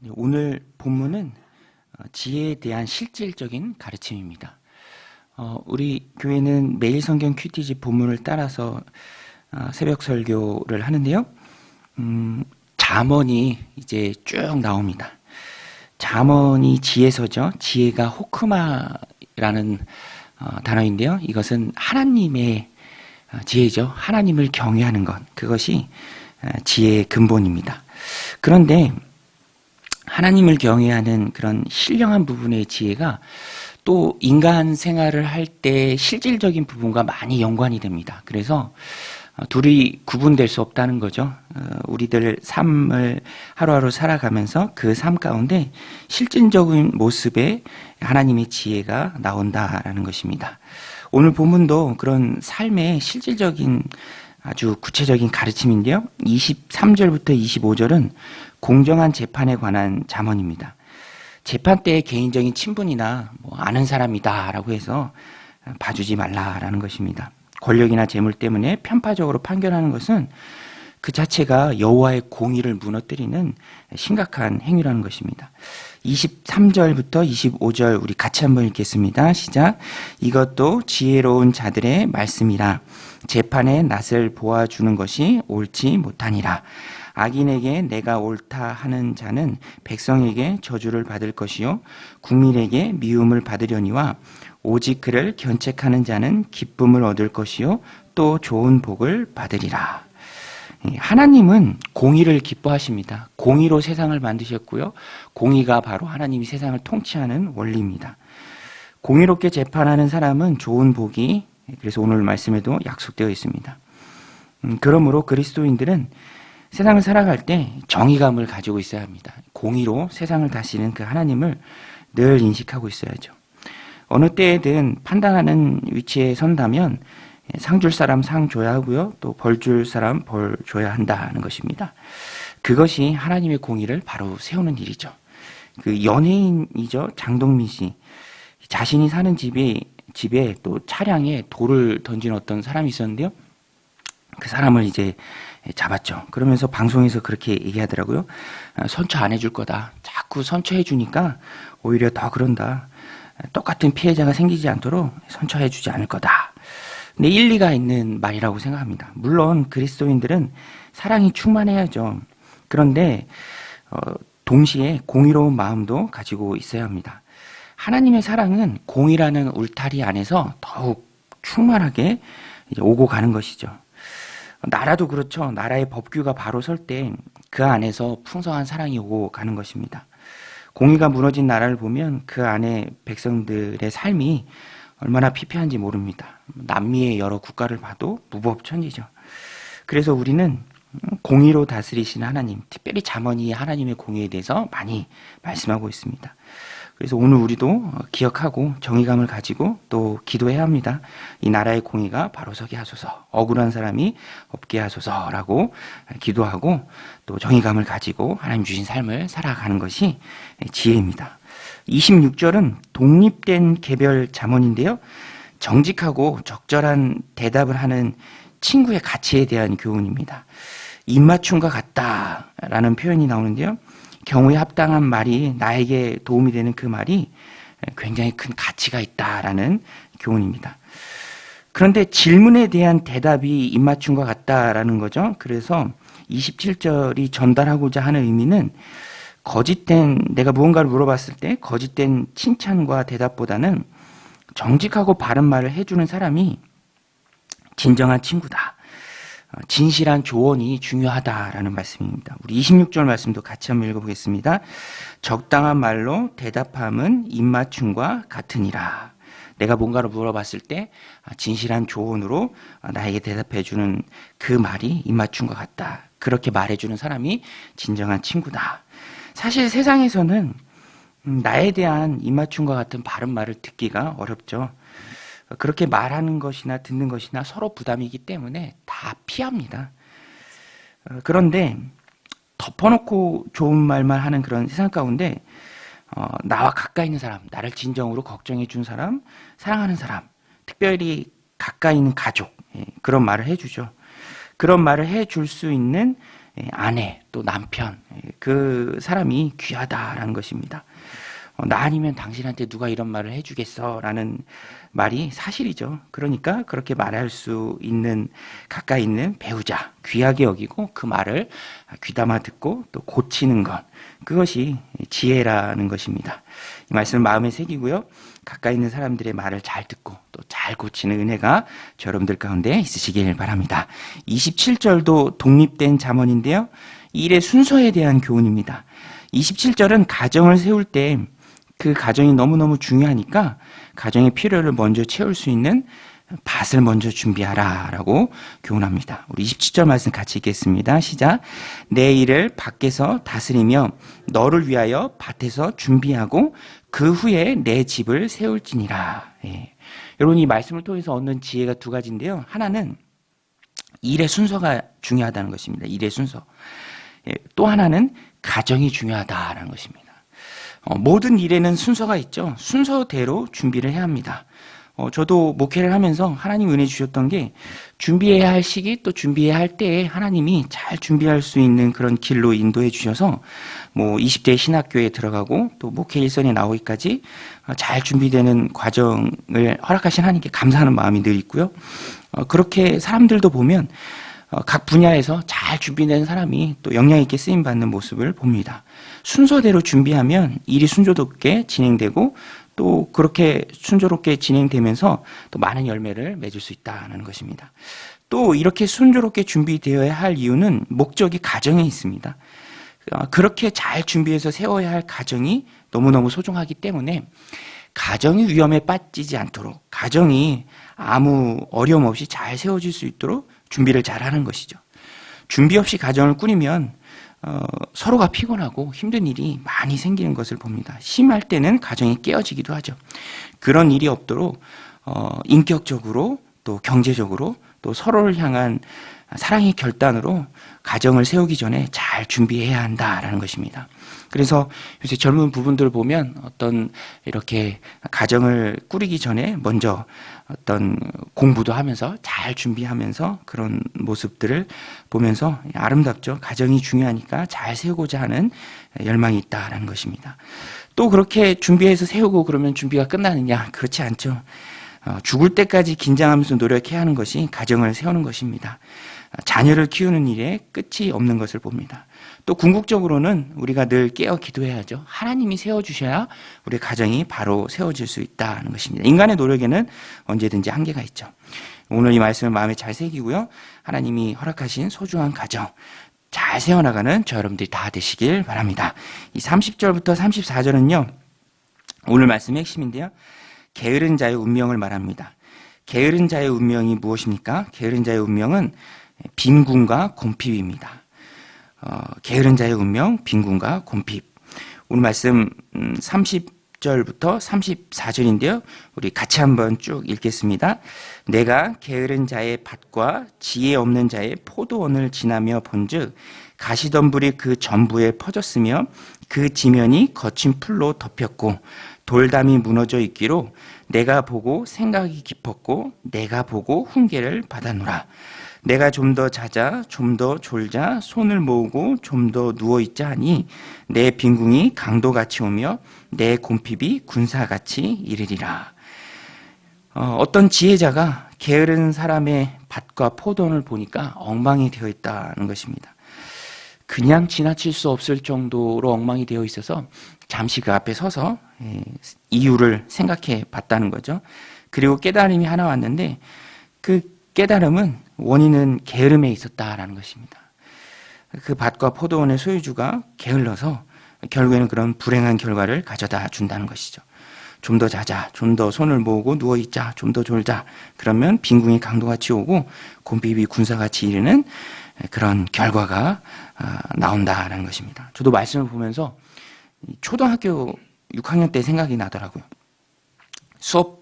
네, 오늘 본문은 지혜에 대한 실질적인 가르침입니다. 우리 교회는 매일 성경 큐티지 본문을 따라서 새벽 설교를 하는데요. 잠언이 이제 쭉 나옵니다. 잠언이 지혜서죠. 지혜가 호크마라는 단어인데요. 이것은 하나님의 지혜죠. 하나님을 경외하는 것. 그것이 지혜의 근본입니다. 그런데 하나님을 경외하는 그런 신령한 부분의 지혜가 또 인간 생활을 할 때 실질적인 부분과 많이 연관이 됩니다. 그래서 둘이 구분될 수 없다는 거죠. 우리들 삶을 하루하루 살아가면서 그 삶 가운데 실질적인 모습에 하나님의 지혜가 나온다라는 것입니다. 오늘 본문도 그런 삶의 실질적인 아주 구체적인 가르침인데요. 23절부터 25절은 공정한 재판에 관한 잠언입니다. 재판 때의 개인적인 친분이나 아는 사람이다라고 해서 봐주지 말라라는 것입니다. 권력이나 재물 때문에 편파적으로 판결하는 것은 그 자체가 여호와의 공의를 무너뜨리는 심각한 행위라는 것입니다. 23절부터 25절 우리 같이 한번 읽겠습니다. 시작. 이것도 지혜로운 자들의 말씀이라. 재판의 낯을 보아주는 것이 옳지 못하니라. 악인에게 내가 옳다 하는 자는 백성에게 저주를 받을 것이요 국민에게 미움을 받으려니와 오직 그를 견책하는 자는 기쁨을 얻을 것이요 또 좋은 복을 받으리라. 하나님은 공의를 기뻐하십니다. 공의로 세상을 만드셨고요. 공의가 바로 하나님이 세상을 통치하는 원리입니다. 공의롭게 재판하는 사람은 좋은 복이 그래서 오늘 말씀에도 약속되어 있습니다. 그러므로 그리스도인들은 세상을 살아갈 때 정의감을 가지고 있어야 합니다. 공의로 세상을 다스리는 그 하나님을 늘 인식하고 있어야죠. 어느 때에든 판단하는 위치에 선다면 상 줄 사람 상 줘야 하고요. 또 벌 줄 사람 벌 줘야 한다는 것입니다. 그것이 하나님의 공의를 바로 세우는 일이죠. 그 연예인이죠. 장동민 씨. 자신이 사는 집에 또 차량에 돌을 던진 어떤 사람이 있었는데요. 그 사람을 이제 잡았죠. 그러면서 방송에서 그렇게 얘기하더라고요. 선처 안 해줄 거다. 자꾸 선처해 주니까 오히려 더 그런다. 똑같은 피해자가 생기지 않도록 선처해 주지 않을 거다. 근데 일리가 있는 말이라고 생각합니다. 물론 그리스도인들은 사랑이 충만해야죠. 그런데 동시에 공의로운 마음도 가지고 있어야 합니다. 하나님의 사랑은 공의라는 울타리 안에서 더욱 충만하게 오고 가는 것이죠. 나라도 그렇죠. 나라의 법규가 바로 설 때 그 안에서 풍성한 사랑이 오고 가는 것입니다. 공의가 무너진 나라를 보면 그 안에 백성들의 삶이 얼마나 피폐한지 모릅니다. 남미의 여러 국가를 봐도 무법천지죠. 그래서 우리는 공의로 다스리시는 하나님, 특별히 잠언이 하나님의 공의에 대해서 많이 말씀하고 있습니다. 그래서 오늘 우리도 기억하고 정의감을 가지고 또 기도해야 합니다. 이 나라의 공의가 바로 서게 하소서, 억울한 사람이 없게 하소서라고 기도하고 또 정의감을 가지고 하나님 주신 삶을 살아가는 것이 지혜입니다. 26절은 독립된 개별 잠언인데요. 정직하고 적절한 대답을 하는 친구의 가치에 대한 교훈입니다. 입맞춤과 같다라는 표현이 나오는데요. 경우에 합당한 말이 나에게 도움이 되는 그 말이 굉장히 큰 가치가 있다라는 교훈입니다. 그런데 질문에 대한 대답이 입맞춤과 같다라는 거죠. 그래서 27절이 전달하고자 하는 의미는 내가 무언가를 물어봤을 때 거짓된 칭찬과 대답보다는 정직하고 바른 말을 해주는 사람이 진정한 친구다. 진실한 조언이 중요하다라는 말씀입니다. 우리 26절 말씀도 같이 한번 읽어보겠습니다. 적당한 말로 대답함은 입맞춤과 같으니라. 내가 뭔가를 물어봤을 때 진실한 조언으로 나에게 대답해주는 그 말이 입맞춤과 같다. 그렇게 말해주는 사람이 진정한 친구다. 사실 세상에서는 나에 대한 입맞춤과 같은 바른 말을 듣기가 어렵죠. 그렇게 말하는 것이나 듣는 것이나 서로 부담이기 때문에 다 피합니다. 그런데 덮어놓고 좋은 말만 하는 그런 세상 가운데 나와 가까이 있는 사람, 나를 진정으로 걱정해 준 사람, 사랑하는 사람, 특별히 가까이 있는 가족, 그런 말을 해주죠. 그런 말을 해줄 수 있는 아내, 또 남편, 그 사람이 귀하다라는 것입니다. 나 아니면 당신한테 누가 이런 말을 해주겠어? 라는 말이 사실이죠. 그러니까 그렇게 말할 수 있는 가까이 있는 배우자, 귀하게 여기고 그 말을 귀담아 듣고 또 고치는 것, 그것이 지혜라는 것입니다. 이 말씀을 마음에 새기고요. 가까이 있는 사람들의 말을 잘 듣고 또 잘 고치는 은혜가 저 여러분들 가운데 있으시길 바랍니다. 27절도 독립된 잠언인데요. 이 일의 순서에 대한 교훈입니다. 27절은 가정을 세울 때 그 가정이 너무너무 중요하니까 가정의 필요를 먼저 채울 수 있는 밭을 먼저 준비하라 라고 교훈합니다. 우리 27절 말씀 같이 읽겠습니다. 시작. 내 일을 밖에서 다스리며 너를 위하여 밭에서 준비하고 그 후에 내 집을 세울지니라. 예. 여러분, 이 말씀을 통해서 얻는 지혜가 두 가지인데요. 하나는 일의 순서가 중요하다는 것입니다. 일의 순서. 예. 또 하나는 가정이 중요하다는 것입니다. 모든 일에는 순서가 있죠. 순서대로 준비를 해야 합니다. 저도 목회를 하면서 하나님 은혜 주셨던 게 준비해야 할 시기 또 준비해야 할 때에 하나님이 잘 준비할 수 있는 그런 길로 인도해 주셔서 20대 신학교에 들어가고 또 목회 일선에 나오기까지 잘 준비되는 과정을 허락하신 하나님께 감사하는 마음이 늘 있고요. 그렇게 사람들도 보면 각 분야에서 잘 준비된 사람이 또 영향 있게 쓰임 받는 모습을 봅니다. 순서대로 준비하면 일이 순조롭게 진행되고 또 그렇게 순조롭게 진행되면서 또 많은 열매를 맺을 수 있다는 것입니다. 또 이렇게 순조롭게 준비되어야 할 이유는 목적이 가정에 있습니다. 그렇게 잘 준비해서 세워야 할 가정이 너무너무 소중하기 때문에 가정이 위험에 빠지지 않도록 가정이 아무 어려움 없이 잘 세워질 수 있도록 준비를 잘 하는 것이죠. 준비 없이 가정을 꾸리면 서로가 피곤하고 힘든 일이 많이 생기는 것을 봅니다. 심할 때는 가정이 깨어지기도 하죠. 그런 일이 없도록 인격적으로 또 경제적으로 또 서로를 향한 사랑의 결단으로 가정을 세우기 전에 잘 준비해야 한다라는 것입니다. 그래서 요새 젊은 부분들 보면 어떤 이렇게 가정을 꾸리기 전에 먼저 어떤 공부도 하면서 잘 준비하면서 그런 모습들을 보면서 아름답죠. 가정이 중요하니까 잘 세우고자 하는 열망이 있다라는 것입니다. 또 그렇게 준비해서 세우고 그러면 준비가 끝나느냐? 그렇지 않죠. 죽을 때까지 긴장하면서 노력해야 하는 것이 가정을 세우는 것입니다. 자녀를 키우는 일에 끝이 없는 것을 봅니다. 또 궁극적으로는 우리가 늘 깨어 기도해야죠. 하나님이 세워주셔야 우리 가정이 바로 세워질 수 있다는 것입니다. 인간의 노력에는 언제든지 한계가 있죠. 오늘 이 말씀을 마음에 잘 새기고요. 하나님이 허락하신 소중한 가정 잘 세워나가는 저 여러분들이 다 되시길 바랍니다. 이 30절부터 34절은요. 오늘 말씀의 핵심인데요. 게으른 자의 운명을 말합니다. 게으른 자의 운명이 무엇입니까? 게으른 자의 운명은 빈궁과 곰핍입니다. 게으른 자의 운명, 빈궁과 곰핍. 오늘 말씀 30절부터 34절인데요. 우리 같이 한번 쭉 읽겠습니다. 내가 게으른 자의 밭과 지혜 없는 자의 포도원을 지나며 본즉 가시덤불이 그 전부에 퍼졌으며 그 지면이 거친 풀로 덮였고 돌담이 무너져 있기로 내가 보고 생각이 깊었고 내가 보고 훈계를 받았노라. 내가 좀 더 자자 좀 더 졸자 손을 모으고 좀 더 누워있자 하니 내 빈궁이 강도같이 오며 내 곰핍이 군사같이 이르리라. 어떤 지혜자가 게으른 사람의 밭과 포도원을 보니까 엉망이 되어 있다는 것입니다. 그냥 지나칠 수 없을 정도로 엉망이 되어 있어서 잠시 그 앞에 서서 이유를 생각해 봤다는 거죠. 그리고 깨달음이 하나 왔는데 그 깨달음은 원인은 게으름에 있었다라는 것입니다. 그 밭과 포도원의 소유주가 게을러서 결국에는 그런 불행한 결과를 가져다 준다는 것이죠. 좀 더 자자, 좀 더 손을 모으고 누워있자, 좀 더 졸자. 그러면 빈궁이 강도같이 오고 곰핍이 군사같이 이르는 그런 결과가 나온다라는 것입니다. 저도 말씀을 보면서 초등학교 6학년 때 생각이 나더라고요. 수업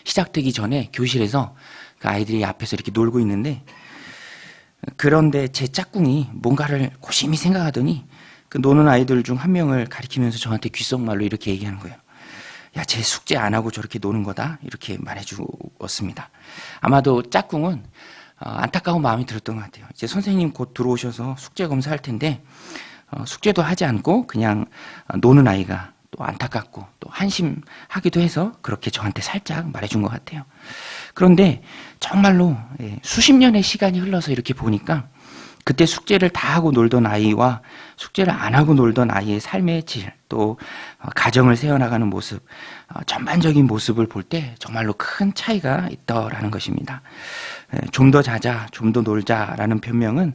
시작되기 전에 교실에서 그 아이들이 앞에서 이렇게 놀고 있는데 그런데 제 짝꿍이 뭔가를 고심히 생각하더니 그 노는 아이들 중 한 명을 가리키면서 저한테 귓속말로 이렇게 얘기하는 거예요. 야, 쟤 숙제 안 하고 저렇게 노는 거다. 이렇게 말해 주었습니다. 아마도 짝꿍은 안타까운 마음이 들었던 것 같아요. 이제 선생님 곧 들어오셔서 숙제 검사할 텐데 숙제도 하지 않고 그냥 노는 아이가 또 안타깝고 또 한심하기도 해서 그렇게 저한테 살짝 말해준 것 같아요. 그런데 정말로 수십 년의 시간이 흘러서 이렇게 보니까 그때 숙제를 다 하고 놀던 아이와 숙제를 안 하고 놀던 아이의 삶의 질, 또 가정을 세워나가는 모습, 전반적인 모습을 볼 때 정말로 큰 차이가 있더라는 것입니다. 좀 더 자자, 좀 더 놀자라는 변명은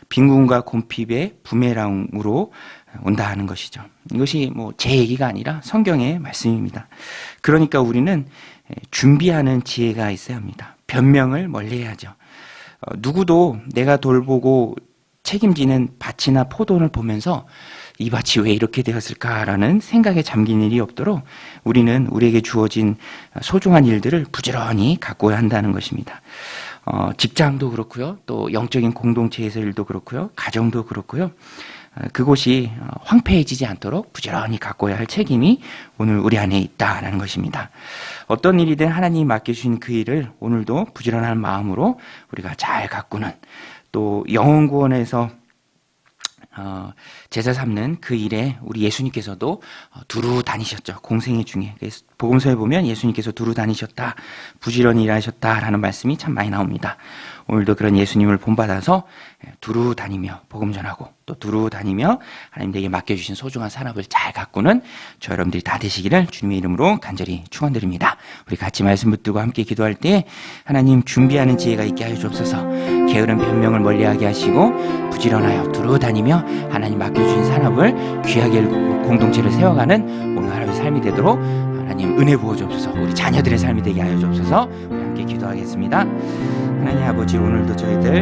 빈궁과 곰핍의 부메랑으로 온다 하는 것이죠. 이것이 뭐 제 얘기가 아니라 성경의 말씀입니다. 그러니까 우리는 준비하는 지혜가 있어야 합니다. 변명을 멀리해야죠. 누구도 내가 돌보고 책임지는 밭이나 포도를 보면서 이 밭이 왜 이렇게 되었을까라는 생각에 잠긴 일이 없도록 우리는 우리에게 주어진 소중한 일들을 부지런히 가꿔야 한다는 것입니다. 직장도 그렇고요. 또 영적인 공동체에서 일도 그렇고요. 가정도 그렇고요. 그곳이 황폐해지지 않도록 부지런히 가꿔야 할 책임이 오늘 우리 안에 있다라는 것입니다. 어떤 일이든 하나님이 맡겨주신 그 일을 오늘도 부지런한 마음으로 우리가 잘 가꾸는, 또 영혼 구원에서 제자 삼는 그 일에 우리 예수님께서도 두루 다니셨죠. 공생애 중에. 복음서에 보면 예수님께서 두루 다니셨다, 부지런히 일하셨다라는 말씀이 참 많이 나옵니다. 오늘도 그런 예수님을 본받아서 두루 다니며 복음 전하고 또 두루 다니며 하나님에게 맡겨주신 소중한 산업을 잘 가꾸는 저 여러분들이 다 되시기를 주님의 이름으로 간절히 축원드립니다. 우리 같이 말씀 붙들고 함께 기도할 때 하나님 준비하는 지혜가 있게 하여 주옵소서. 게으른 변명을 멀리하게 하시고 부지런하여 두루 다니며 하나님 맡겨주신 산업을 귀하게 공동체를 세워가는 오늘 하루의 삶이 되도록 하나님 은혜 부어 주옵소서. 우리 자녀들의 삶이 되게 하여 주옵소서. 우리 함께 기도하겠습니다. 하나님 아버지, 오늘도 저희들